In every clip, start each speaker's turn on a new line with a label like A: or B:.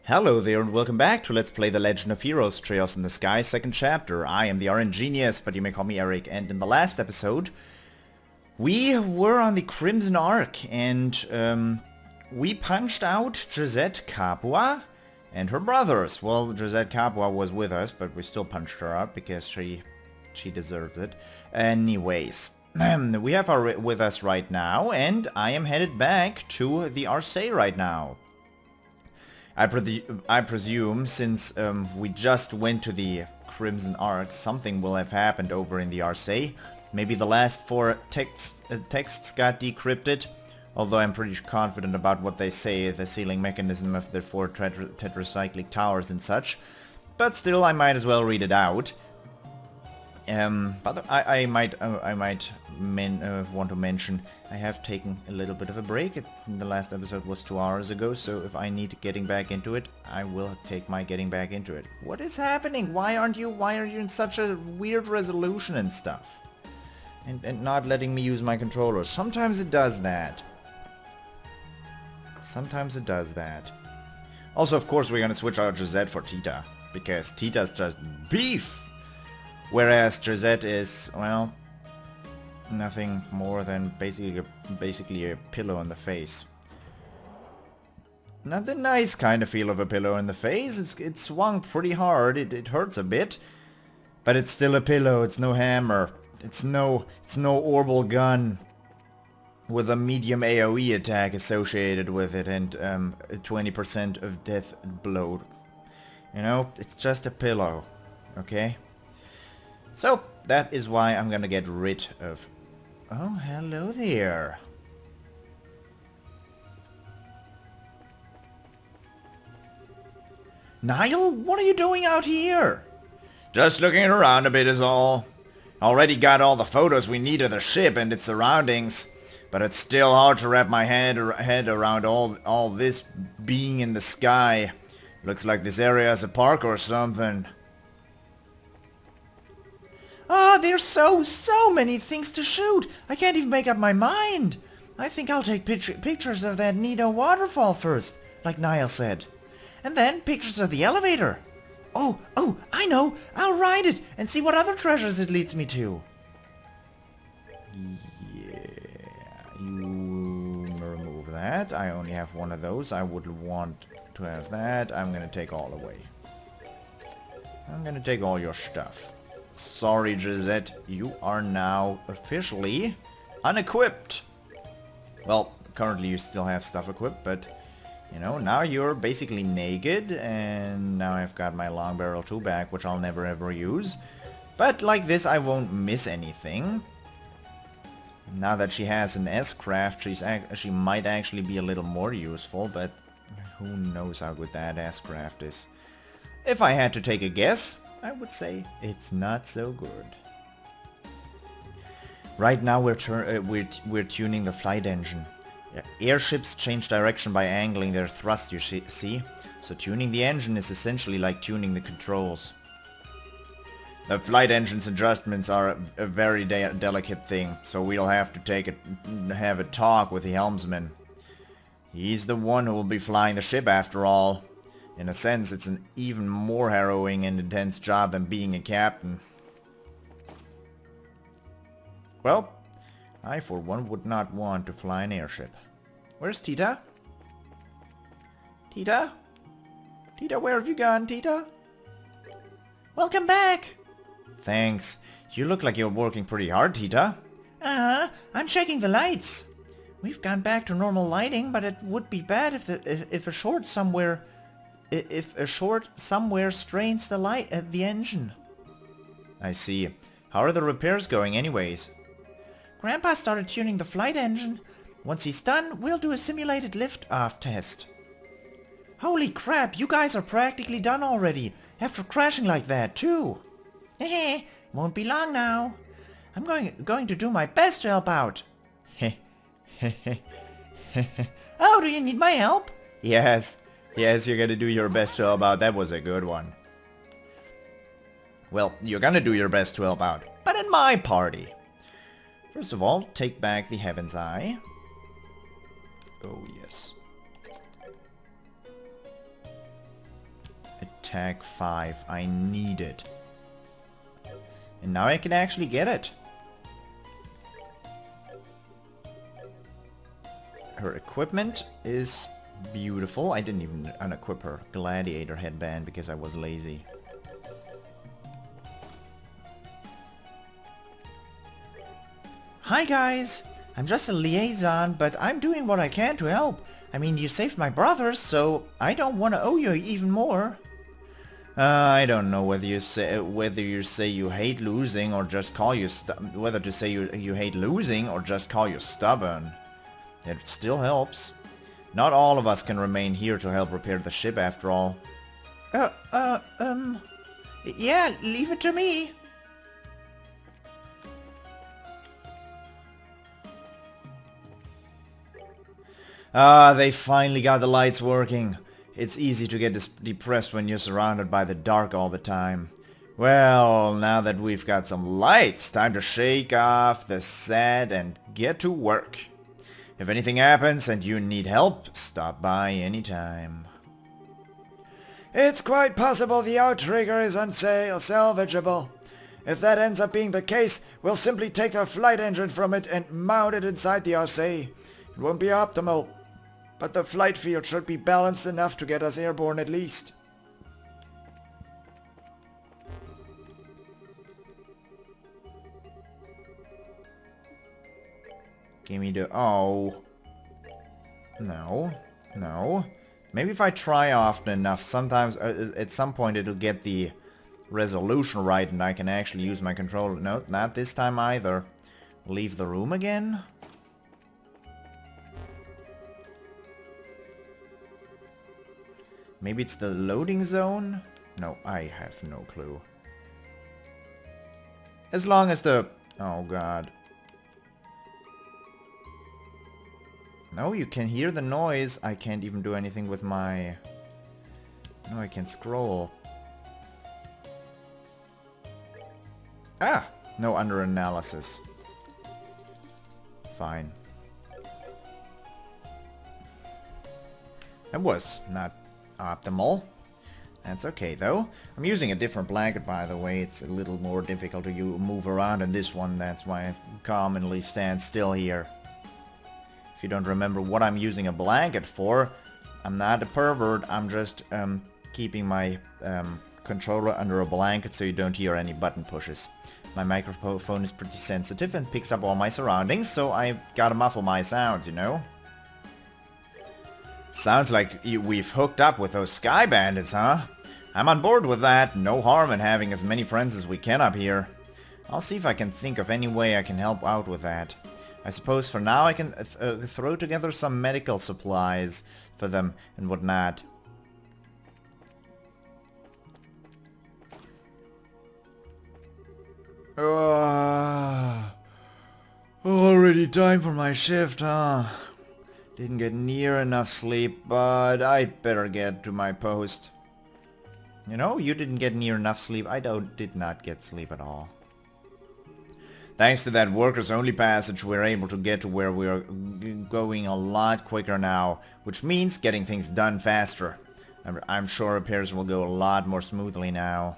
A: Hello there and welcome back to Let's Play The Legend of Heroes Chaos in the Sky, second chapter. I am the RNGenius, but you may call me Eric, and in the last episode we were on the Crimson Arc and we punched out Josette Capua and her brothers. Well, Josette Capua was with us, but we still punched her out because she deserves it. Anyways, we have her with us right now, and I am headed back to the Arcee right now. I presume, since we just went to the Crimson Arc, something will have happened over in the Arcee. Maybe the last 4 texts got decrypted, although I'm pretty confident about what they say, the sealing mechanism of the 4 tetracyclic towers and such. But still, I might as well read it out. But I might want to mention I have taken a little bit of a break. The last episode was 2 hours ago, so if I need getting back into it, I will take my getting back into it. What is happening? Why are you in such a weird resolution and stuff? And not letting me use my controller. Sometimes it does that. Sometimes it does that. Also, of course, we're gonna switch out Josette for Tita, because Tita's just beef! Whereas Josette is, well, nothing more than basically a pillow in the face. Not the nice kind of feel of a pillow in the face. It's swung pretty hard. It hurts a bit, but it's still a pillow. It's no hammer. It's no orbital gun with a medium AoE attack associated with it and 20% of death blow. You know, it's just a pillow. Okay. So, that is why I'm gonna get rid of... Oh, hello there. Niall, what are you doing out here? Just looking around a bit is all. Already got all the photos we need of the ship and its surroundings, but it's still hard to wrap my head around all this being in the sky. Looks like this area is a park or something. Ah, there's so many things to shoot. I can't even make up my mind. I think I'll take pictures of that Nido waterfall first, like Niall said. And then pictures of the elevator. Oh, I know. I'll ride it and see what other treasures it leads me to. Yeah, you remove that. I only have one of those. I would want to have that. I'm gonna take all away. I'm gonna take all your stuff. Sorry, Josette, you are now officially unequipped. Well, currently you still have stuff equipped, but, you know, now you're basically naked, and now I've got my long barrel 2 back, which I'll never ever use. But like this, I won't miss anything. Now that she has an S-craft, she might actually be a little more useful, but who knows how good that S-craft is. If I had to take a guess, I would say it's not so good. Right now we're tuning the flight engine. Airships change direction by angling their thrust, you see? So tuning the engine is essentially like tuning the controls. The flight engine's adjustments are a very delicate thing, so we'll have to have a talk with the helmsman. He's the one who will be flying the ship after all. In a sense, it's an even more harrowing and intense job than being a captain. Well, I for one would not want to fly an airship. Where's Tita? Tita? Tita, where have you gone, Tita? Welcome back! Thanks. You look like you're working pretty hard, Tita. I'm checking the lights. We've gone back to normal lighting, but it would be bad if a short somewhere strains the engine. I see. How are the repairs going anyways? Grandpa started tuning the flight engine. Once he's done, we'll do a simulated lift-off test. Holy crap, you guys are practically done already, after crashing like that too. Heh, won't be long now. I'm going to do my best to help out. Oh, do you need my help? Yes. Yes, you're gonna do your best to help out. That was a good one. Well, you're gonna do your best to help out, but in my party. First of all, take back the Heaven's Eye. Oh, yes. attack 5. I need it. And now I can actually get it. Her equipment is beautiful. I didn't even unequip her gladiator headband because I was lazy. Hi guys! I'm just a liaison, but I'm doing what I can to help. I mean, you saved my brothers, so I don't want to owe you even more. I don't know whether you say you hate losing or just call you whether to say you hate losing or just call you stubborn. It still helps. Not all of us can remain here to help repair the ship after all. Yeah, leave it to me. Ah, they finally got the lights working. It's easy to get depressed when you're surrounded by the dark all the time. Well, now that we've got some lights, time to shake off the sad and get to work. If anything happens and you need help, stop by anytime. It's quite possible the outrigger is salvageable. If that ends up being the case, we'll simply take the flight engine from it and mount it inside the RC. It won't be optimal, but the flight field should be balanced enough to get us airborne at least. Give me the... Oh. No. No. Maybe if I try often enough, sometimes at some point it'll get the resolution right and I can actually use my controller. No, not this time either. Leave the room again? Maybe it's the loading zone? No, I have no clue. As long as the... Oh god. No, you can hear the noise. I can't even do anything with my... No, I can scroll. Ah! No under analysis. Fine. That was not optimal. That's okay though. I'm using a different blanket, by the way. It's a little more difficult to move around in this one. That's why I commonly stand still here. If you don't remember what I'm using a blanket for, I'm not a pervert. I'm just keeping my controller under a blanket so you don't hear any button pushes. My microphone is pretty sensitive and picks up all my surroundings, so I gotta muffle my sounds, you know? Sounds like we've hooked up with those sky bandits, huh? I'm on board with that. No harm in having as many friends as we can up here. I'll see if I can think of any way I can help out with that. I suppose for now I can throw together some medical supplies for them and whatnot. Already time for my shift, huh? Didn't get near enough sleep, but I'd better get to my post. You know, you didn't get near enough sleep. I did not get sleep at all. Thanks to that workers only passage, we're able to get to where we're going a lot quicker now, which means getting things done faster. I'm sure repairs will go a lot more smoothly now.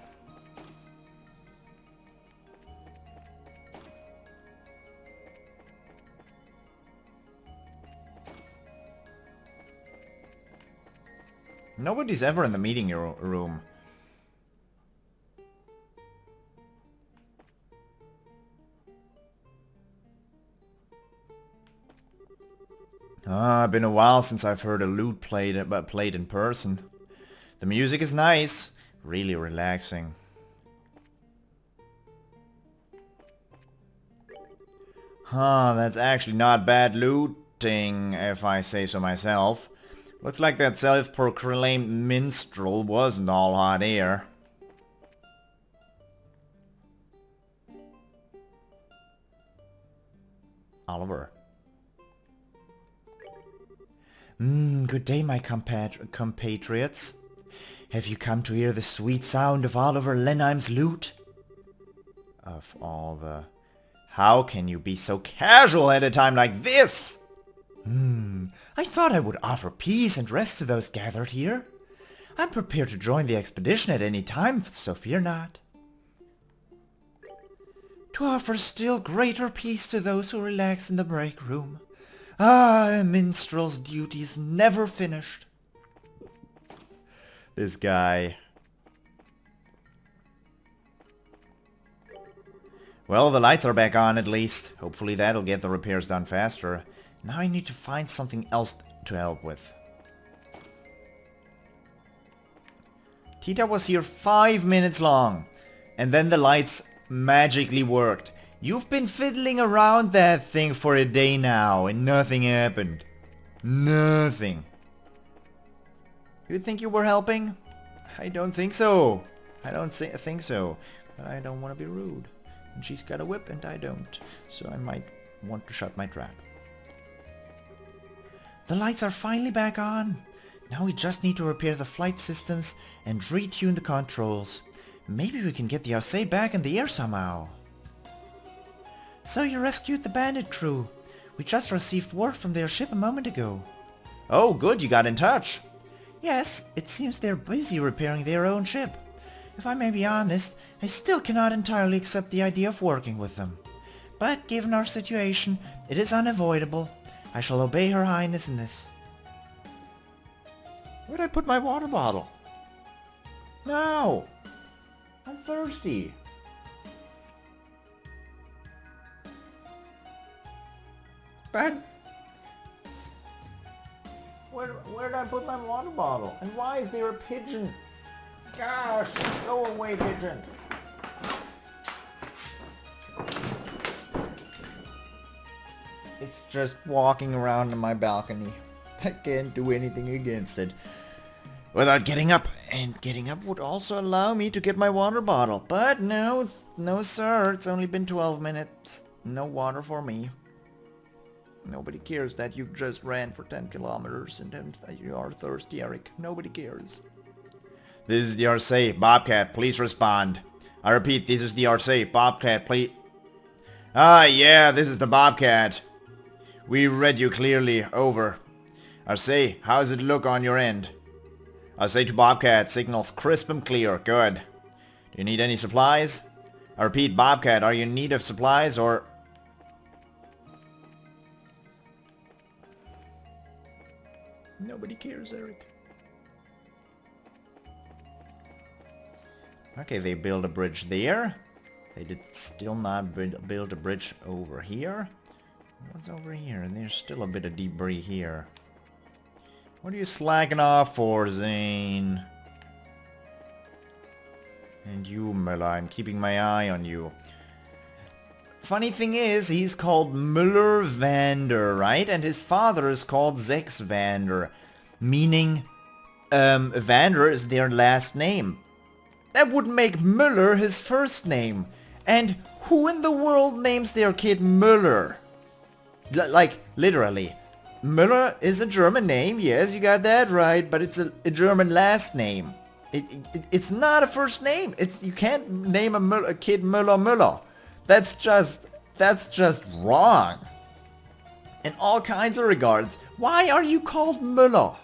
A: Nobody's ever in the meeting room. Been a while since I've heard a lute played in person. The music is nice, really relaxing. Huh, that's actually not bad looting, if I say so myself. Looks like that self-proclaimed minstrel wasn't all hot air. Oliver. Good day, my compatriots. Have you come to hear the sweet sound of Oliver Lenheim's lute? Of all the... How can you be so casual at a time like this? I thought I would offer peace and rest to those gathered here. I'm prepared to join the expedition at any time, so fear not. To offer still greater peace to those who relax in the break room. Ah, a minstrel's duty is never finished. This guy. Well, the lights are back on at least. Hopefully that'll get the repairs done faster. Now I need to find something else to help with. Tita was here 5 minutes long. And then the lights magically worked. You've been fiddling around that thing for a day now and nothing happened. Nothing. You think you were helping? I don't think so. I don't think so. But I don't want to be rude. And she's got a whip and I don't. So I might want to shut my trap. The lights are finally back on. Now we just need to repair the flight systems and retune the controls. Maybe we can get the Arcee back in the air somehow. So you rescued the bandit crew. We just received word from their ship a moment ago. Oh good, you got in touch. Yes, it seems they're busy repairing their own ship. If I may be honest, I still cannot entirely accept the idea of working with them. But given our situation, it is unavoidable. I shall obey Her Highness in this. Where'd I put my water bottle? No! I'm thirsty. But where did I put my water bottle? And why is there a pigeon? Gosh, go away, pigeon. It's just walking around on my balcony. I can't do anything against it. Without getting up. And getting up would also allow me to get my water bottle. But no, no sir. It's only been 12 minutes. No water for me. Nobody cares that you just ran for 10 kilometers and you are thirsty, Eric. Nobody cares. This is the Arcee. Bobcat, please respond. I repeat, this is the Arcee. Bobcat, please. Ah, yeah, this is the Bobcat. We read you clearly. Over. Arcee, how does it look on your end? Arcee to Bobcat. Signals crisp and clear. Good. Do you need any supplies? I repeat, Bobcat, are you in need of supplies or... Nobody cares, Eric. Okay, they built a bridge there. They did still not build a bridge over here. What's over here? And there's still a bit of debris here. What are you slacking off for, Zane? And you, Miller, I'm keeping my eye on you. Funny thing is, he's called Müller Vander, right? And his father is called Zex Vander. Meaning, Vander is their last name. That would make Müller his first name. And who in the world names their kid Müller? Like, literally. Müller is a German name, yes, you got that right, but it's a German last name. It's not a first name. You can't name a kid Müller. That's just wrong. In all kinds of regards. Why are you called Müller?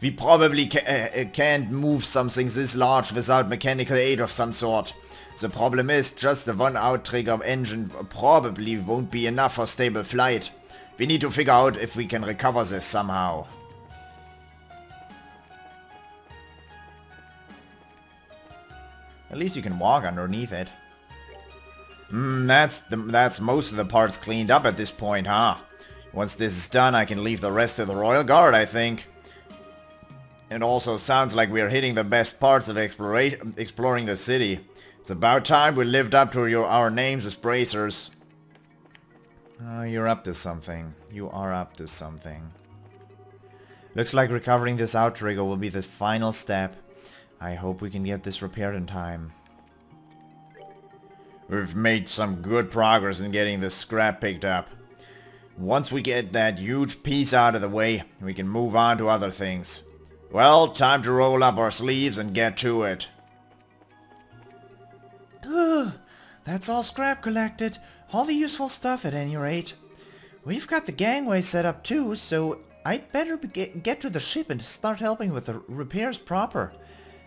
A: We probably can't move something this large without mechanical aid of some sort. The problem is, just the one outrigger engine probably won't be enough for stable flight. We need to figure out if we can recover this somehow. At least you can walk underneath it. That's most of the parts cleaned up at this point, huh? Once this is done, I can leave the rest to the Royal Guard, I think. It also sounds like we are hitting the best parts of exploring the city. It's about time we lived up to our names as bracers. Oh, you're up to something. You are up to something. Looks like recovering this outrigger will be the final step. I hope we can get this repaired in time. We've made some good progress in getting the scrap picked up. Once we get that huge piece out of the way, we can move on to other things. Well, time to roll up our sleeves and get to it. That's all scrap collected. All the useful stuff at any rate. We've got the gangway set up too, so I'd better get to the ship and start helping with the repairs proper.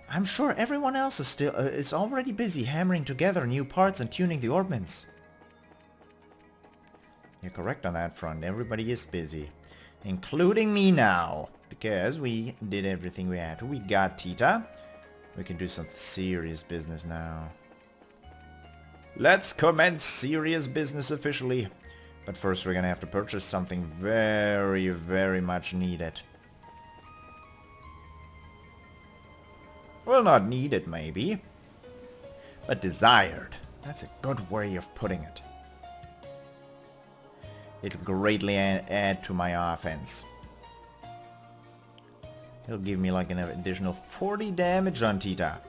A: I'm sure everyone else is already busy hammering together new parts and tuning the orbments. You're correct on that front. Everybody is busy. Including me now. Because we did everything we had to. We got Tita. We can do some serious business now. Let's commence serious business officially. But first we're gonna have to purchase something very, very much needed. Well, not needed maybe. But desired. That's a good way of putting it. It'll greatly add to my offense. It'll give me like an additional 40 damage on Tita.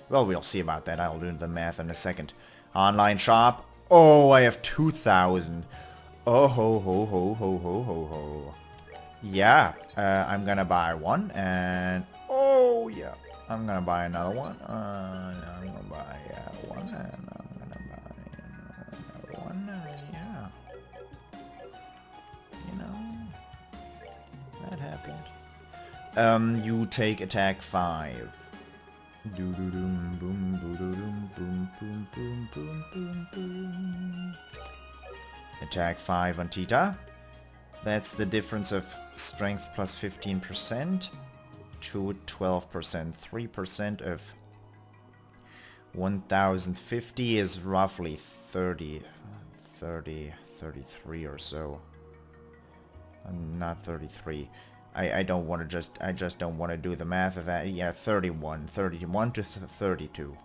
A: Well, we'll see about that. I'll do the math in a second. Online shop. Oh, I have 2,000. Oh ho ho ho ho ho ho ho. Yeah, I'm gonna buy one and... Oh yeah, I'm gonna buy another one. I'm gonna buy one and I'm gonna buy another one. Yeah. You know, that happened. You take attack 5. Doo-doo-doom, boom, boo-doo-doom, boom, boom, boom, boom, boom, boom. Attack 5 on Tita. That's the difference of strength plus 15% to 12%. 3% of 1050 is roughly 33 or so. Not 33. I don't want to I just don't want to do the math of that. Yeah, 31 to 32.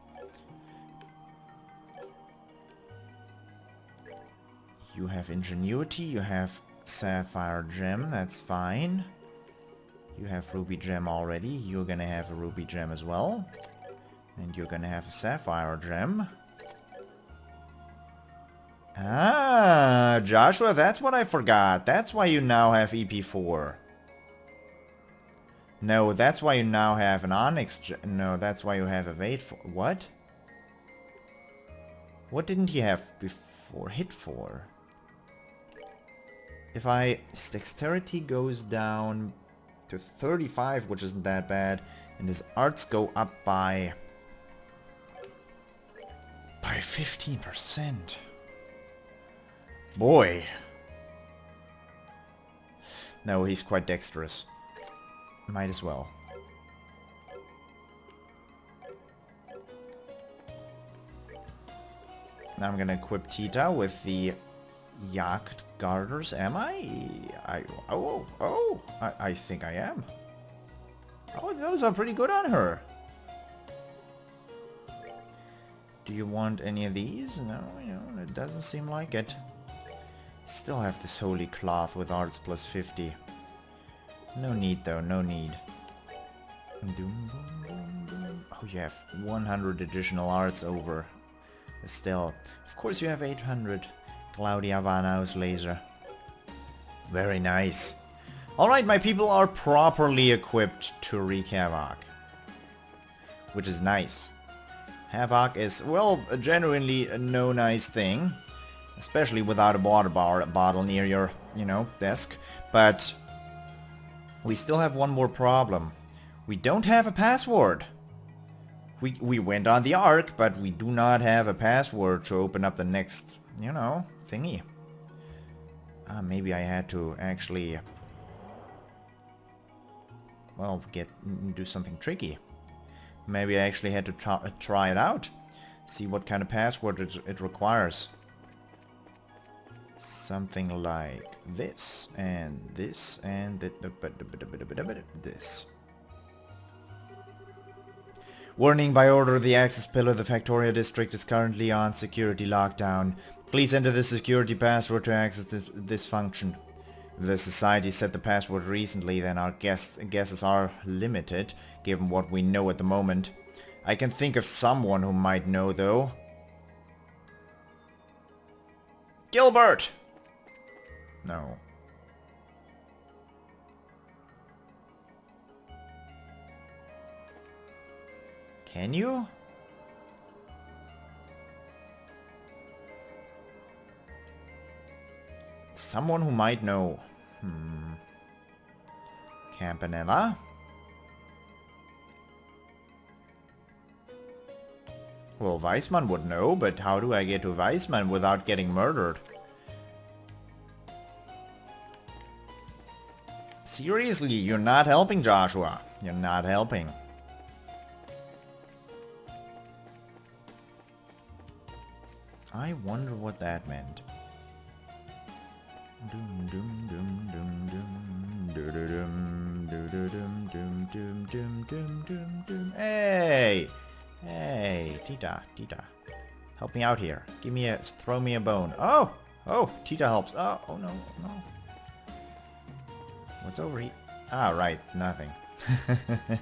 A: You have ingenuity, you have sapphire gem, that's fine. You have ruby gem already, you're gonna have a ruby gem as well. And you're gonna have a sapphire gem. Ah, Joshua, that's what I forgot. That's why you now have EP4. No, that's why you now have an Onyx. No, that's why you have a Vade for. What? What didn't he have before? Hit 4. If his dexterity goes down to 35, which isn't that bad, and his arts go up by 15%. Boy. No, he's quite dexterous. Might as well. Now I'm gonna equip Tita with the Yacht Garters. Am I? I think I am. Oh, those are pretty good on her. Do you want any of these? No, you know, it doesn't seem like it. Still have this holy cloth with arts plus 50. No need though, no need. Oh, you have 100 additional arts over Estelle. Of course you have 800. Claudia Vanau's laser. Very nice. Alright, my people are properly equipped to wreak havoc. Which is nice. Havoc is, well, genuinely no nice thing. Especially without a water bottle near your, you know, desk. But we still have one more problem. We don't have a password. We went on the Ark, but we do not have a password to open up the next, you know, thingy. Maybe I had to actually, well, do something tricky. Maybe I actually had to try it out. See what kind of password it requires. Something like this, and this, and this. Warning, by order of the Access Pillar, the Factoria district is currently on security lockdown. Please enter the security password to access this function. If the society set the password recently, then our guesses are limited, given what we know at the moment. I can think of someone who might know, though. Gilbert! No. Can you? Someone who might know. Campanella. Well, Weissman would know, but how do I get to Weissman without getting murdered? Seriously, you're not helping, Joshua. You're not helping. I wonder what that meant. Hey! Hey, Tita, Tita. Help me out here. Throw me a bone. Oh! Oh, Tita helps. Oh, oh no, no. What's over here? Ah, right, nothing. I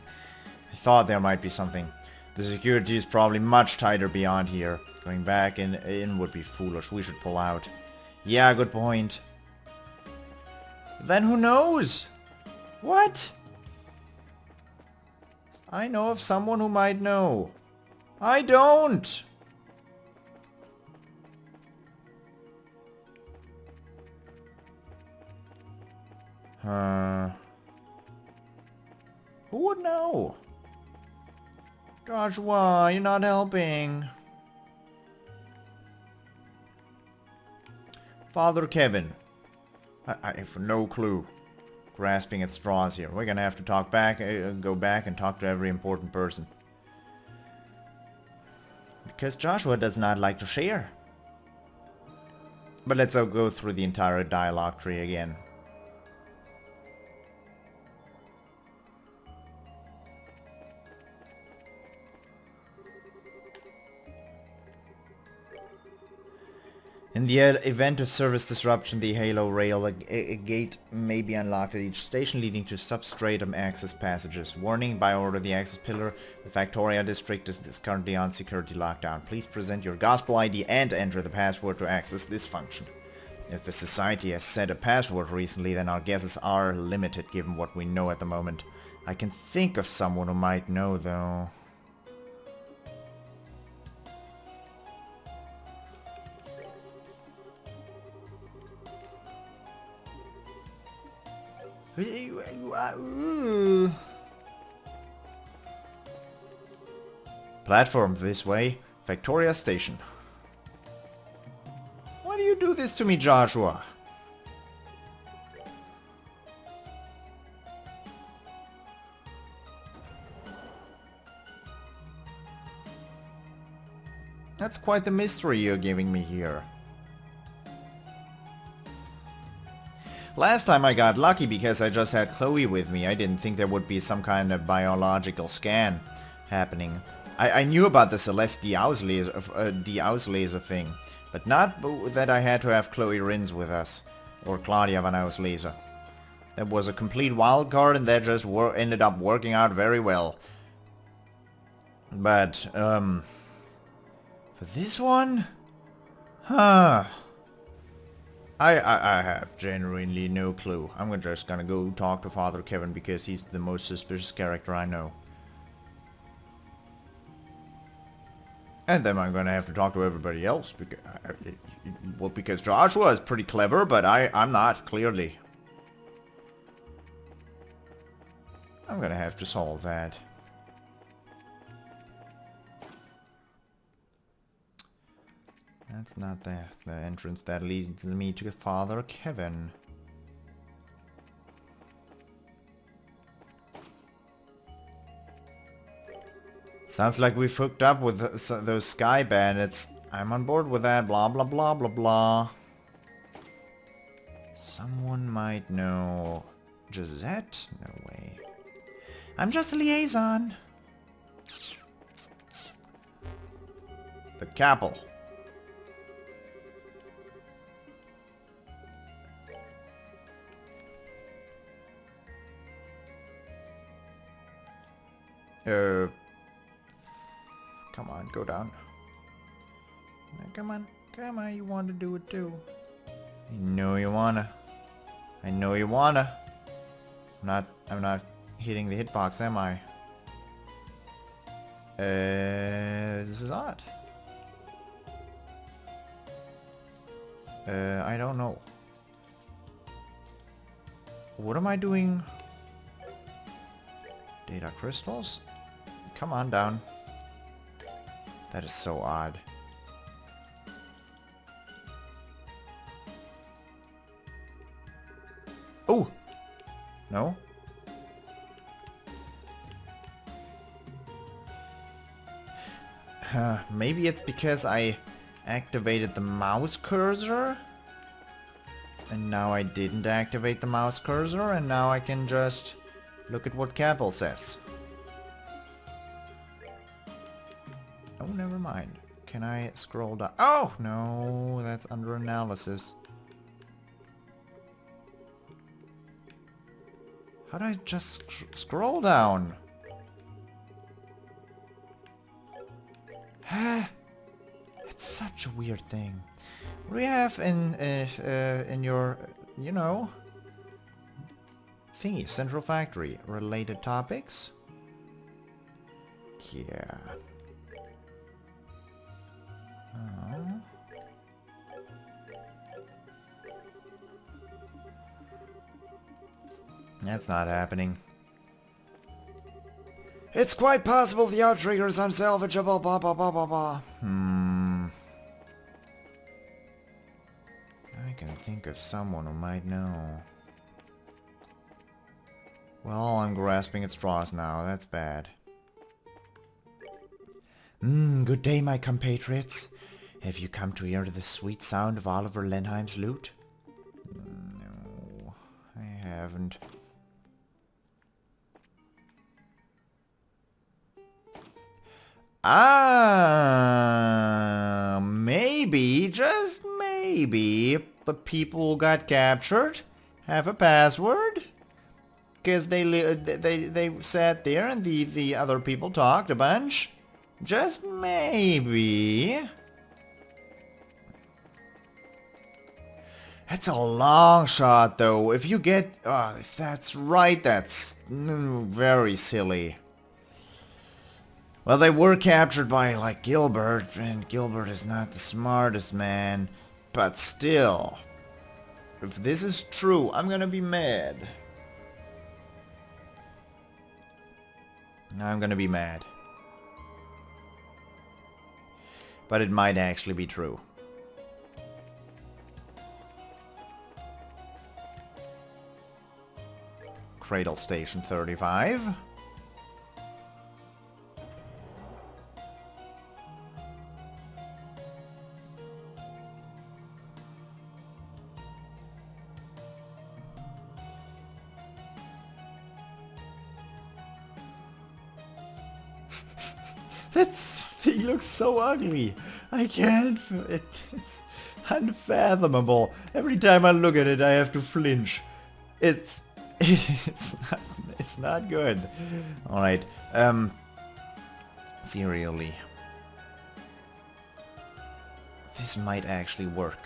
A: thought there might be something. The security is probably much tighter beyond here. Going back in would be foolish. We should pull out. Yeah, good point. Then who knows? What? I know of someone who might know. I don't! Who would know? Joshua, you're not helping. Father Kevin. I have no clue. Grasping at straws here. We're gonna have to talk back, go back and talk to every important person. Because Joshua does not like to share. But let's go through the entire dialogue tree again. In the event of service disruption, the Halo Rail a gate may be unlocked at each station, leading to substratum access passages. Warning, by order of the access pillar, the Factoria district is currently on security lockdown. Please present your gospel ID and enter the password to access this function. If the Society has set a password recently, then our guesses are limited given what we know at the moment. I can think of someone who might know, though. Platform this way. Victoria Station. Why do you do this to me, Joshua? That's quite the mystery you're giving me here. Last time I got lucky because I just had Chloe with me. I didn't think there would be some kind of biological scan happening. I knew about the Celeste Auslese thing, but not that I had to have Chloe Rins with us, or Claudia van Auslese. That was a complete wild card and that just ended up working out very well. But, for this one? Huh. I have genuinely no clue. I'm just gonna go talk to Father Kevin because he's the most suspicious character I know. And then I'm gonna have to talk to everybody else because Joshua is pretty clever, but I'm not, clearly. I'm gonna have to solve that. That's not the entrance that leads me to Father Kevin. Sounds like we've hooked up with those sky bandits. I'm on board with that, blah blah blah blah blah. Someone might know. Gisette? No way. I'm just a liaison. The Capel. Come on, go down. Come on, come on, you want to do it too. I know you wanna. I know you wanna. I'm not hitting the hitbox, am I? This is odd. I don't know. What am I doing? Data crystals? Come on down. That is so odd. Oh! No? Maybe it's because I activated the mouse cursor? And now I didn't activate the mouse cursor, and now I can just look at what Capel says. Oh, never mind. Can I scroll down? Oh, no, that's under analysis. How do I just scroll down? It's such a weird thing. What do you have in your, you know, thingy, Central Factory? Related topics? Yeah. Oh. That's not happening. It's quite possible the outrigger is unsalvageable, blah blah blah blah blah. I can think of someone who might know. Well, I'm grasping at straws now, that's bad. Good day, my compatriots. Have you come to hear the sweet sound of Oliver Lenheim's lute? No, I haven't. Maybe, just maybe, the people who got captured have a password? Because they sat there and the other people talked a bunch? Just maybe. It's a long shot though. If you get... if that's right, that's very silly. Well, they were captured by, like, Gilbert, and Gilbert is not the smartest man. But still, if this is true, I'm gonna be mad. I'm gonna be mad. But it might actually be true. Cradle Station 35. That thing looks so ugly. I can't... It's unfathomable. Every time I look at it, I have to flinch. It's not good. All right. Serially, this might actually work.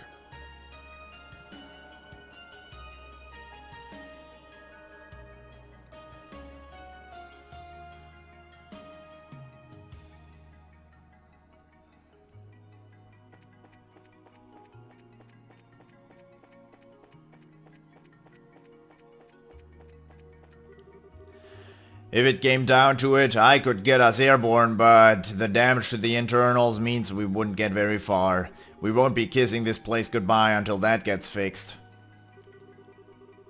A: If it came down to it, I could get us airborne, but the damage to the internals means we wouldn't get very far. We won't be kissing this place goodbye until that gets fixed.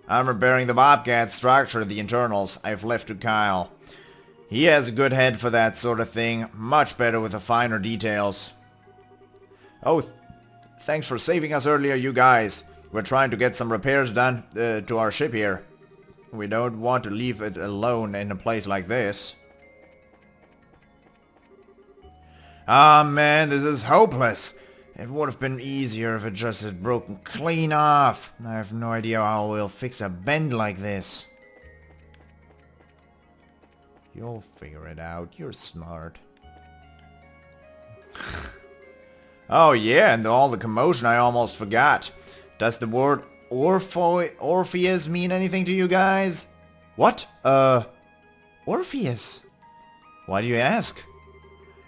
A: I'm repairing the Bobcat's structure, the internals. I've left to Kyle. He has a good head for that sort of thing, much better with the finer details. Oh, thanks for saving us earlier, you guys. We're trying to get some repairs done to our ship here. We don't want to leave it alone in a place like this. Ah, man, this is hopeless. It would have been easier if it just had broken clean off. I have no idea how we'll fix a bend like this. You'll figure it out. You're smart. Oh yeah, and all the commotion I almost forgot. Does the word Orpheus mean anything to you guys? What? Orpheus? Why do you ask?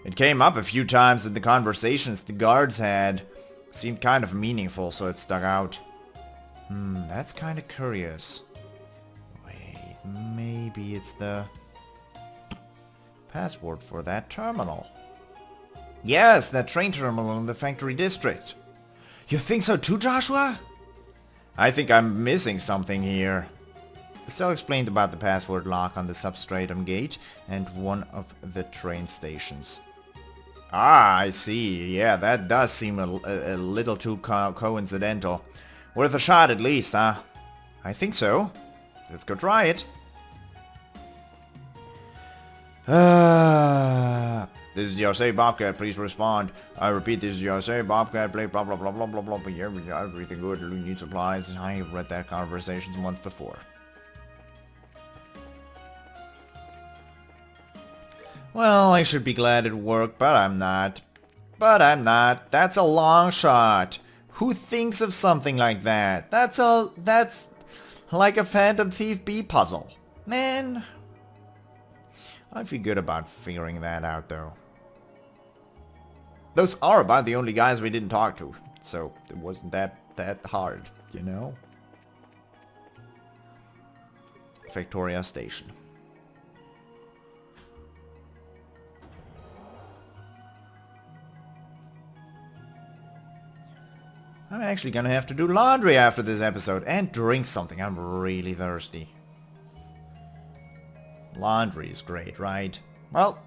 A: It came up a few times in the conversations the guards had. Seemed kind of meaningful, so it stuck out. That's kind of curious. Wait, maybe it's the... password for that terminal. Yes, that train terminal in the factory district. You think so too, Joshua? I think I'm missing something here. Estelle explained about the password lock on the substratum gate and one of the train stations. Ah, I see. Yeah, that does seem a little too coincidental. Worth a shot at least, huh? I think so. Let's go try it. This is your say Bobcat, please respond. I repeat, this is your say Bobcat, blah blah blah blah blah blah blah. Yeah, everything good, you need supplies. I have read that conversation once before. Well, I should be glad it worked, but I'm not. That's a long shot. Who thinks of something like that? That's like a Phantom Thief B puzzle. Man, I feel good about figuring that out, though. Those are about the only guys we didn't talk to, so it wasn't that hard, you know? Victoria Station. I'm actually gonna have to do laundry after this episode and drink something. I'm really thirsty. Laundry is great, right? Well,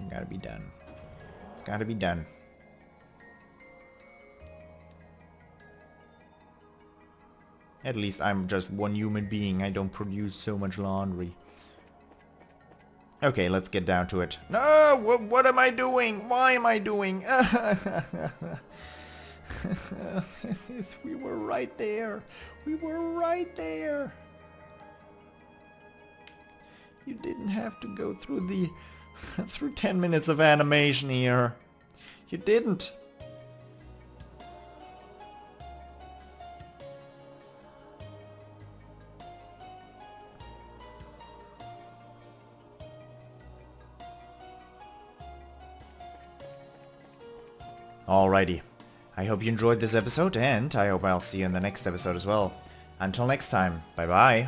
A: gotta be done. It's gotta be done. At least I'm just one human being. I don't produce so much laundry. Okay, let's get down to it. No! What am I doing? Why am I doing? We were right there. We were right there. You didn't have to go through through 10 minutes of animation here. You didn't. Alrighty. I hope you enjoyed this episode, and I hope I'll see you in the next episode as well. Until next time, bye bye.